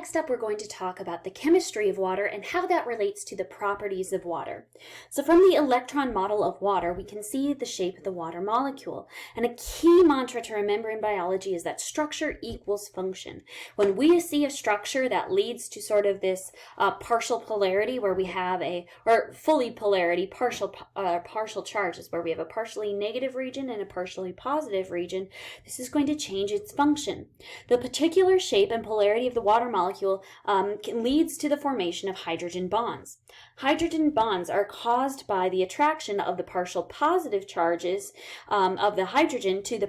next up, we're going to talk about the chemistry of water and how that relates to the properties of water. So from the electron model of water, we can see the shape of the water molecule. And a key mantra to remember in biology is that structure equals function. When we see a structure that leads to sort of this partial polarity where we have or fully polarity, partial charges, where we have a partially negative region and a partially positive region, this is going to change its function. The particular shape and polarity of the water molecule leads to the formation of hydrogen bonds. Hydrogen bonds are caused by the attraction of the partial positive charges of the hydrogen to the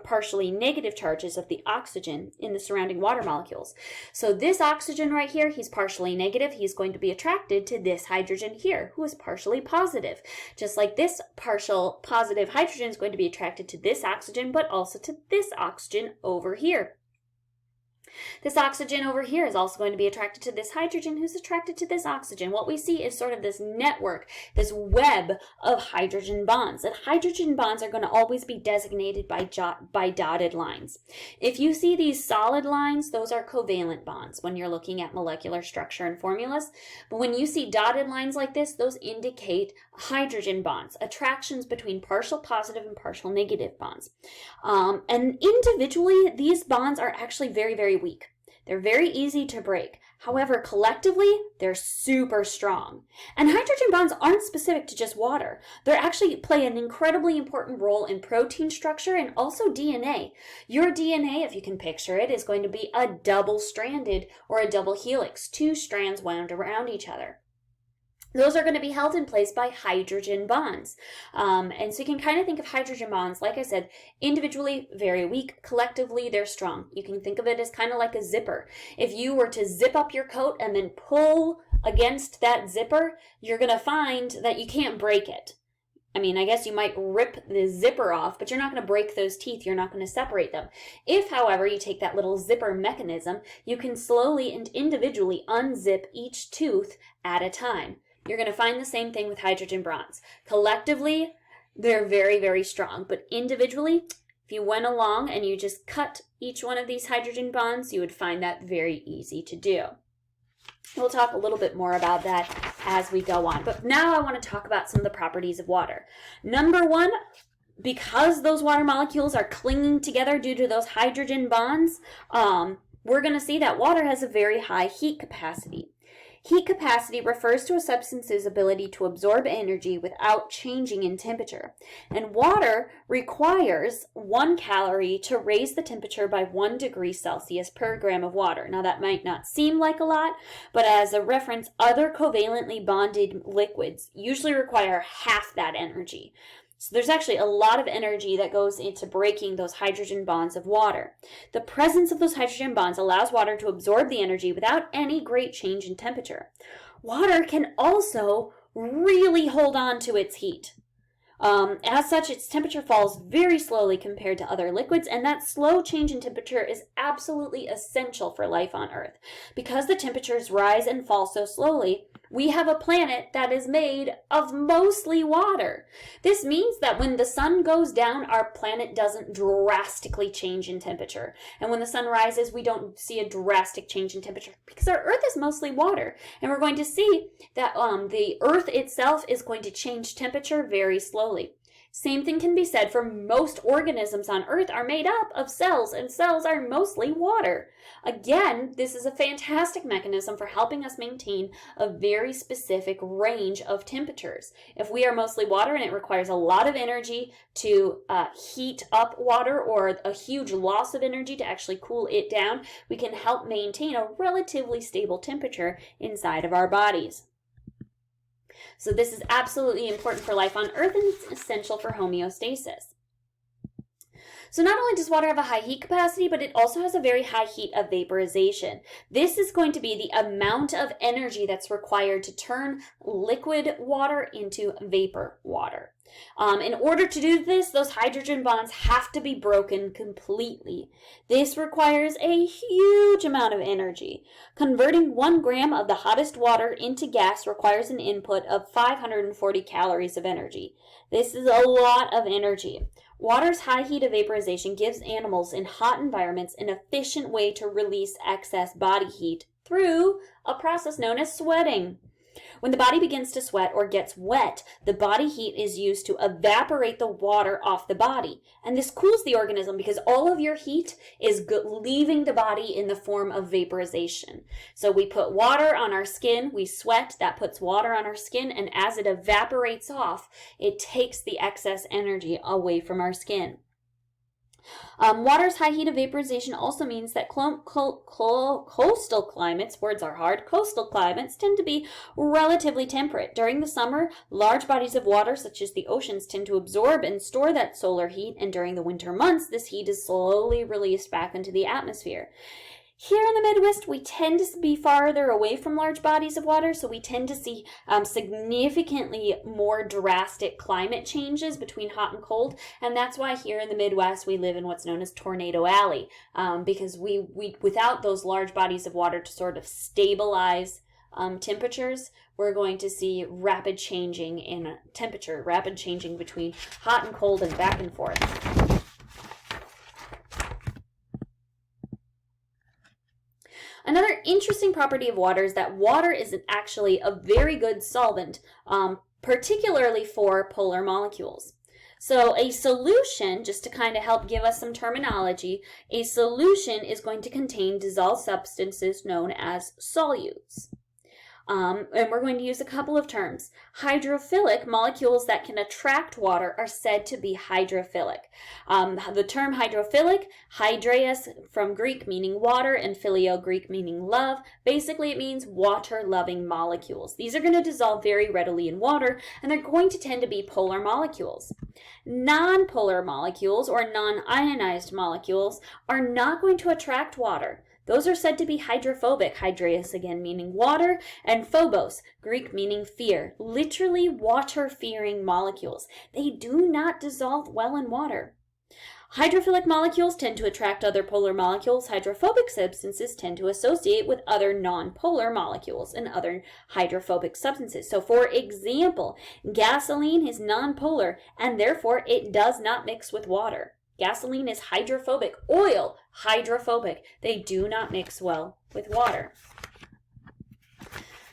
partially negative charges of the oxygen in the surrounding water molecules. So this oxygen right here, he's partially negative. He's going to be attracted to this hydrogen here, who is partially positive. Just like this partial positive hydrogen is going to be attracted to this oxygen, but also to this oxygen over here. This oxygen over here is also going to be attracted to this hydrogen, who's attracted to this oxygen. What we see is sort of this network, this web of hydrogen bonds. And hydrogen bonds are going to always be designated by dotted lines. If you see these solid lines, those are covalent bonds when you're looking at molecular structure and formulas. But when you see dotted lines like this, those indicate hydrogen bonds, attractions between partial positive and partial negative bonds. And individually, these bonds are actually very, very weak. They're very easy to break. However, collectively, they're super strong. And hydrogen bonds aren't specific to just water. They actually play an incredibly important role in protein structure and also DNA. Your DNA, if you can picture it, is going to be a double-stranded or a double helix, two strands wound around each other. Those are going to be held in place by hydrogen bonds. And so you can kind of think of hydrogen bonds, like I said, individually very weak, collectively they're strong. You can think of it as kind of like a zipper. If you were to zip up your coat and then pull against that zipper, you're going to find that you can't break it. I mean, I guess you might rip the zipper off, but you're not going to break those teeth. You're not going to separate them. If, however, you take that little zipper mechanism, you can slowly and individually unzip each tooth at a time. You're going to find the same thing with hydrogen bonds. Collectively, they're very, very strong. But individually, if you went along and you just cut each one of these hydrogen bonds, you would find that very easy to do. We'll talk a little bit more about that as we go on. But now I want to talk about some of the properties of water. Number one, because those water molecules are clinging together due to those hydrogen bonds, we're going to see that water has a very high heat capacity. Heat capacity refers to a substance's ability to absorb energy without changing in temperature. And water requires 1 calorie to raise the temperature by 1 degree Celsius per gram of water. Now that might not seem like a lot, but as a reference, other covalently bonded liquids usually require half that energy. So there's actually a lot of energy that goes into breaking those hydrogen bonds of water. The presence of those hydrogen bonds allows water to absorb the energy without any great change in temperature. Water can also really hold on to its heat. As such, its temperature falls very slowly compared to other liquids, and that slow change in temperature is absolutely essential for life on Earth. Because the temperatures rise and fall so slowly, we have a planet that is made of mostly water. This means that when the sun goes down, our planet doesn't drastically change in temperature. And when the sun rises, we don't see a drastic change in temperature because our Earth is mostly water. And we're going to see that the Earth itself is going to change temperature very slowly. Same thing can be said for most organisms on Earth are made up of cells, and cells are mostly water. Again, this is a fantastic mechanism for helping us maintain a very specific range of temperatures. If we are mostly water and it requires a lot of energy to heat up water or a huge loss of energy to actually cool it down, we can help maintain a relatively stable temperature inside of our bodies. So this is absolutely important for life on Earth, and it's essential for homeostasis. So not only does water have a high heat capacity, but it also has a very high heat of vaporization. This is going to be the amount of energy that's required to turn liquid water into vapor water. In order to do this, those hydrogen bonds have to be broken completely. This requires a huge amount of energy. Converting 1 gram of the hottest water into gas requires an input of 540 calories of energy. This is a lot of energy. Water's high heat of vaporization gives animals in hot environments an efficient way to release excess body heat through a process known as sweating. When the body begins to sweat or gets wet, the body heat is used to evaporate the water off the body. And this cools the organism because all of your heat is leaving the body in the form of vaporization. So we put water on our skin, we sweat, that puts water on our skin, and as it evaporates off, it takes the excess energy away from our skin. Water's high heat of vaporization also means that coastal climates, words are hard, coastal climates tend to be relatively temperate. During the summer, large bodies of water, such as the oceans, tend to absorb and store that solar heat, and during the winter months, this heat is slowly released back into the atmosphere. Here in the Midwest, we tend to be farther away from large bodies of water, so we tend to see significantly more drastic climate changes between hot and cold, and that's why here in the Midwest we live in what's known as Tornado Alley, because we without those large bodies of water to sort of stabilize temperatures, we're going to see rapid changing in temperature, rapid changing between hot and cold and back and forth. Another interesting property of water is that water is actually a very good solvent, particularly for polar molecules. So a solution, just to kind of help give us some terminology, a solution is going to contain dissolved substances known as solutes. And we're going to use a couple of terms. Hydrophilic molecules that can attract water are said to be hydrophilic. The term hydrophilic, hydreus from Greek meaning water and phileo Greek meaning love, basically it means water-loving molecules. These are going to dissolve very readily in water, and they're going to tend to be polar molecules. Non-polar molecules or non-ionized molecules are not going to attract water. Those are said to be hydrophobic, hydreus again meaning water, and phobos, Greek meaning fear, literally water-fearing molecules. They do not dissolve well in water. Hydrophilic molecules tend to attract other polar molecules. Hydrophobic substances tend to associate with other non-polar molecules and other hydrophobic substances. So for example, gasoline is non-polar and therefore it does not mix with water. Gasoline is hydrophobic. Oil, hydrophobic. They do not mix well with water.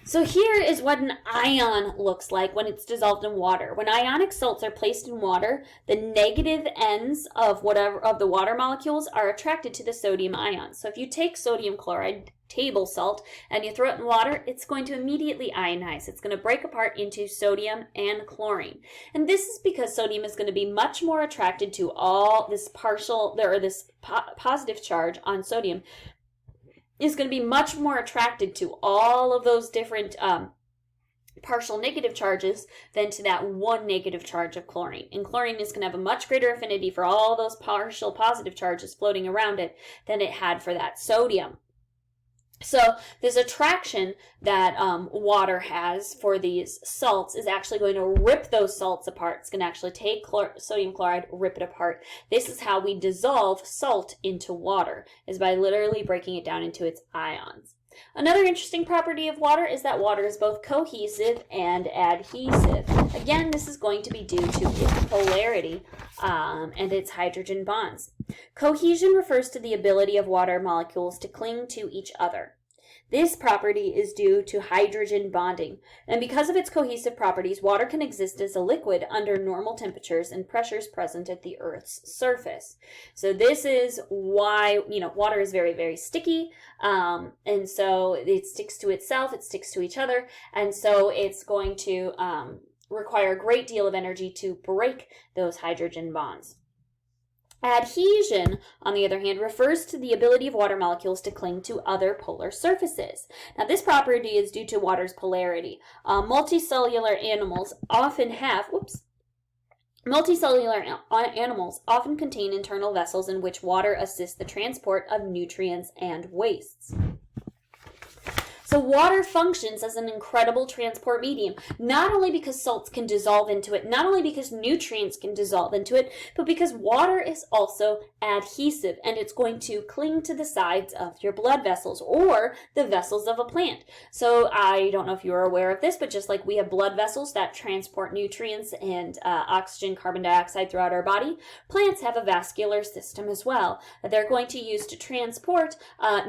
So here is what an ion looks like when it's dissolved in water. When ionic salts are placed in water, the negative ends of the water molecules are attracted to the sodium ions. So if you take sodium chloride, table salt, and you throw it in water, it's going to immediately ionize. It's going to break apart into sodium and chlorine. And this is because sodium is going to be much more attracted to all this positive charge on sodium is going to be much more attracted to all of those different partial negative charges than to that one negative charge of chlorine. And chlorine is going to have a much greater affinity for all those partial positive charges floating around it than it had for that sodium. So this attraction that water has for these salts is actually going to rip those salts apart. It's going to actually take sodium chloride, rip it apart. This is how we dissolve salt into water, is by literally breaking it down into its ions. Another interesting property of water is that water is both cohesive and adhesive. Again, this is going to be due to its polarity and its hydrogen bonds. Cohesion refers to the ability of water molecules to cling to each other. This property is due to hydrogen bonding, and because of its cohesive properties, water can exist as a liquid under normal temperatures and pressures present at the Earth's surface. So this is why, water is very, very sticky, and so it sticks to itself, it sticks to each other, and so it's going to require a great deal of energy to break those hydrogen bonds. Adhesion, on the other hand, refers to the ability of water molecules to cling to other polar surfaces. Now, this property is due to water's polarity. Multicellular animals often contain internal vessels in which water assists the transport of nutrients and wastes. So water functions as an incredible transport medium, not only because salts can dissolve into it, not only because nutrients can dissolve into it, but because water is also adhesive and it's going to cling to the sides of your blood vessels or the vessels of a plant. So I don't know if you are aware of this, but just like we have blood vessels that transport nutrients and oxygen, carbon dioxide throughout our body, plants have a vascular system as well that they're going to use to transport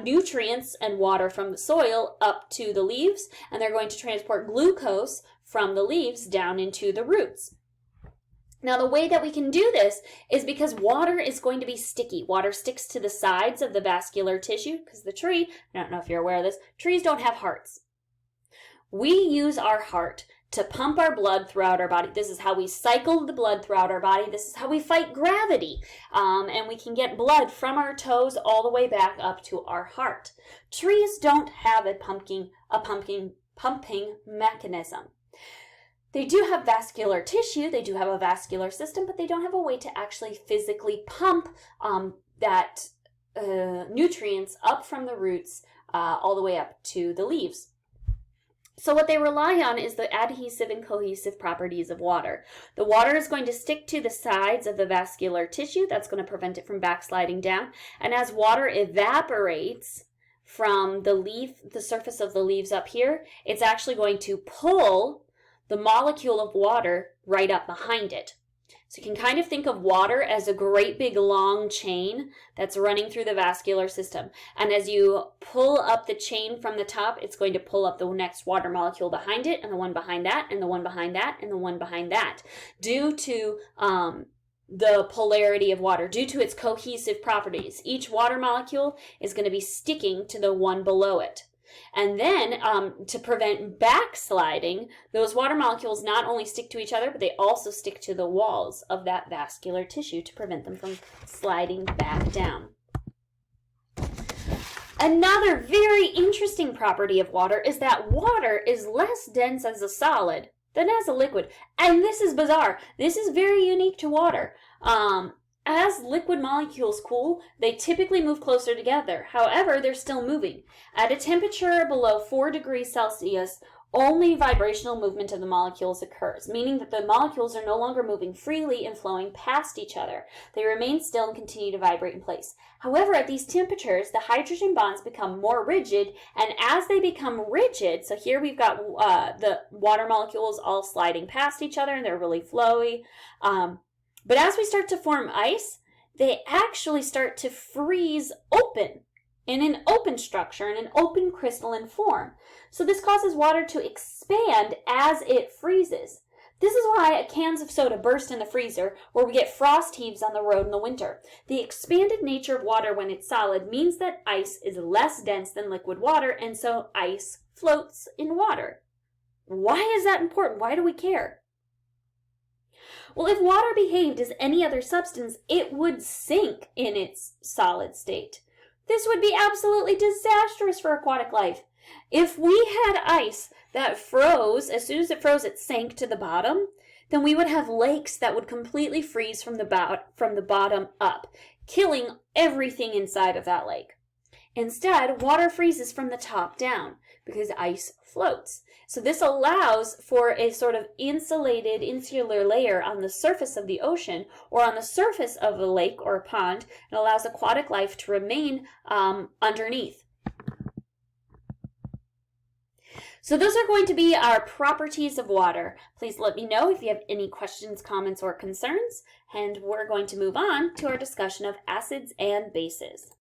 nutrients and water from the soil up to the leaves, and they're going to transport glucose from the leaves down into the roots. Now, the way that we can do this is because water is going to be sticky. Water sticks to the sides of the vascular tissue because the tree, I don't know if you're aware of this, trees don't have hearts. We use our heart to pump our blood throughout our body. This is how we cycle the blood throughout our body. This is how we fight gravity. And we can get blood from our toes all the way back up to our heart. Trees don't have a pumping mechanism. They do have vascular tissue, they do have a vascular system, but they don't have a way to actually physically pump that nutrients up from the roots all the way up to the leaves. So what they rely on is the adhesive and cohesive properties of water. The water is going to stick to the sides of the vascular tissue. That's going to prevent it from backsliding down. And as water evaporates from the surface of the leaves up here, it's actually going to pull the molecule of water right up behind it. So you can kind of think of water as a great big long chain that's running through the vascular system. And as you pull up the chain from the top, it's going to pull up the next water molecule behind it, and the one behind that, and the one behind that, and the one behind that. Due to the polarity of water, due to its cohesive properties, each water molecule is going to be sticking to the one below it. And then to prevent backsliding, those water molecules not only stick to each other, but they also stick to the walls of that vascular tissue to prevent them from sliding back down. Another very interesting property of water is that water is less dense as a solid than as a liquid. And this is bizarre. This is very unique to water. As liquid molecules cool, they typically move closer together. However, they're still moving. At a temperature below 4 degrees Celsius, only vibrational movement of the molecules occurs, meaning that the molecules are no longer moving freely and flowing past each other. They remain still and continue to vibrate in place. However, at these temperatures, the hydrogen bonds become more rigid, and as they become rigid, so here we've got the water molecules all sliding past each other, and they're really flowy. But as we start to form ice, they actually start to freeze open in an open structure, in an open crystalline form. So this causes water to expand as it freezes. This is why cans of soda burst in the freezer, where we get frost heaves on the road in the winter. The expanded nature of water when it's solid means that ice is less dense than liquid water, and so ice floats in water. Why is that important? Why do we care? Well, if water behaved as any other substance, it would sink in its solid state. This would be absolutely disastrous for aquatic life. If we had ice that froze, as soon as it froze, it sank to the bottom, then we would have lakes that would completely freeze from the bottom up, killing everything inside of that lake. Instead, water freezes from the top down because ice floats. So this allows for a sort of insulated, insular layer on the surface of the ocean or on the surface of a lake or a pond, and allows aquatic life to remain underneath. So those are going to be our properties of water. Please let me know if you have any questions, comments, or concerns, and we're going to move on to our discussion of acids and bases.